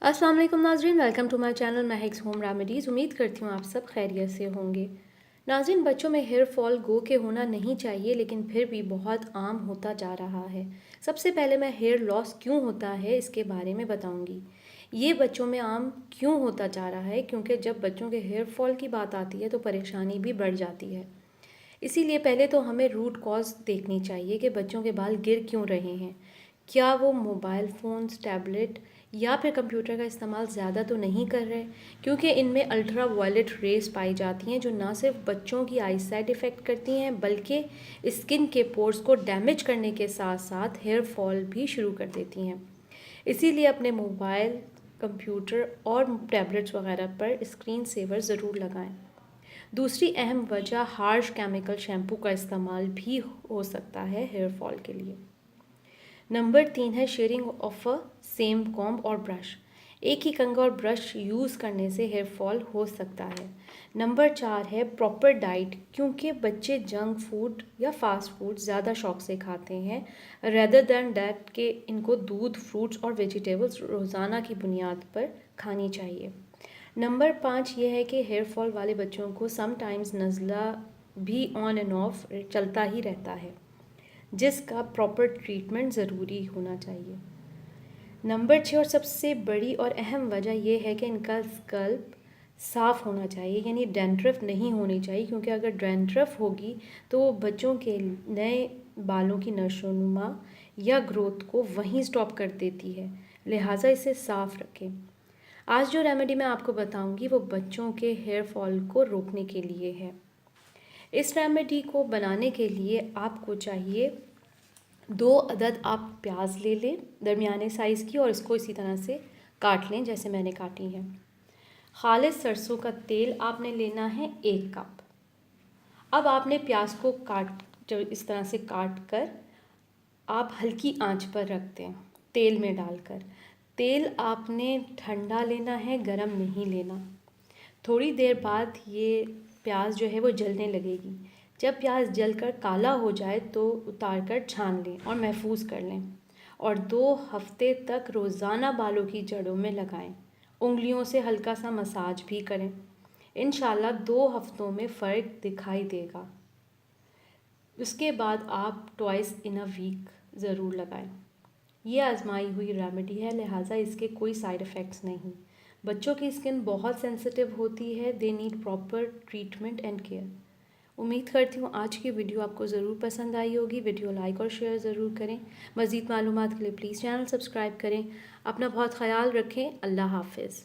अस्सलाम वालेकुम नाज़रीन, welcome to my channel Mehak's Home Remedies. उम्मीद करती हूँ आप सब खैरियत से होंगे। नाज़रीन, बच्चों में हेयर फॉल गो के होना नहीं चाहिए, लेकिन फिर भी बहुत आम होता जा रहा है। सबसे पहले मैं हेयर लॉस क्यों होता है इसके बारे में बताऊंगी। ये बच्चों में आम क्यों होता जा रहा है, क्योंकि जब बच्चों के हेयर फॉल की बात आती है तो परेशानी भी बढ़ जाती है। इसीलिए पहले तो हमें रूट कॉज देखनी चाहिए कि बच्चों के बाल गिर क्यों रहे हैं। क्या वो मोबाइल फ़ोन्स, टैबलेट या फिर कंप्यूटर का इस्तेमाल ज़्यादा तो नहीं कर रहे, क्योंकि इनमें अल्ट्रा वायलेट रेस पाई जाती हैं जो ना सिर्फ बच्चों की आई साइड इफ़ेक्ट करती हैं बल्कि स्किन के पोर्स को डैमेज करने के साथ साथ हेयर फॉल भी शुरू कर देती हैं। इसीलिए अपने मोबाइल, कंप्यूटर और टैबलेट्स वगैरह पर स्क्रीन सेवर ज़रूर लगाएं। दूसरी अहम वजह हार्श केमिकल शैम्पू का इस्तेमाल भी हो सकता है हेयर फॉल के लिए। नंबर 3 है sharing of a same comb और ब्रश। एक ही कंघा और ब्रश यूज़ करने से हेयर फॉल हो सकता है। नंबर 4 है प्रॉपर डाइट, क्योंकि बच्चे जंक फूड या फास्ट फूड ज़्यादा शौक से खाते हैं रेदर दैन डैट के इनको दूध, फ्रूट्स और वेजिटेबल्स रोज़ाना की बुनियाद पर खानी चाहिए। नंबर 5 ये है कि हेयर फॉल वाले बच्चों को समटाइम्स नज़ला भी ऑन एंड ऑफ चलता ही रहता है, जिसका प्रॉपर ट्रीटमेंट ज़रूरी होना चाहिए। नंबर 6 और सबसे बड़ी और अहम वजह यह है कि इनका स्कल्प साफ़ होना चाहिए, यानी डैंड्रफ नहीं होनी चाहिए, क्योंकि अगर डैंड्रफ होगी तो वो बच्चों के नए बालों की नशोनुमा या ग्रोथ को वहीं स्टॉप कर देती है। लिहाजा इसे साफ़ रखें। आज जो रेमेडी मैं आपको बताऊंगी वो बच्चों के हेयर फॉल को रोकने के लिए है। इस रेमेडी को बनाने के लिए आपको चाहिए 2 अदद आप प्याज ले लें दरमियाने साइज़ की, और इसको इसी तरह से काट लें जैसे मैंने काटी है। खालिस सरसों का तेल आपने लेना है 1 कप। अब आपने प्याज को जो इस तरह से काट कर आप हल्की आंच पर रख दें तेल में डालकर। तेल आपने ठंडा लेना है, गरम नहीं लेना। थोड़ी देर बाद ये प्याज जो है वो जलने लगेगी। जब प्याज जलकर काला हो जाए तो उतार कर छान लें और महफूज कर लें, और 2 हफ्ते तक रोज़ाना बालों की जड़ों में लगाएं। उंगलियों से हल्का सा मसाज भी करें। इंशाल्लाह 2 हफ्तों में फ़र्क दिखाई देगा। उसके बाद आप ट्वाइस इन अ वीक ज़रूर लगाएं। ये आजमाई हुई रेमेडी है, लिहाजा इसके कोई साइड इफ़ेक्ट्स नहीं। बच्चों की स्किन बहुत सेंसिटिव होती है, they need proper treatment and care. उम्मीद करती हूँ आज की वीडियो आपको ज़रूर पसंद आई होगी। वीडियो लाइक और शेयर ज़रूर करें। मज़ीद मालूमात के लिए प्लीज़ चैनल सब्सक्राइब करें। अपना बहुत ख्याल रखें। अल्लाह हाफिज़।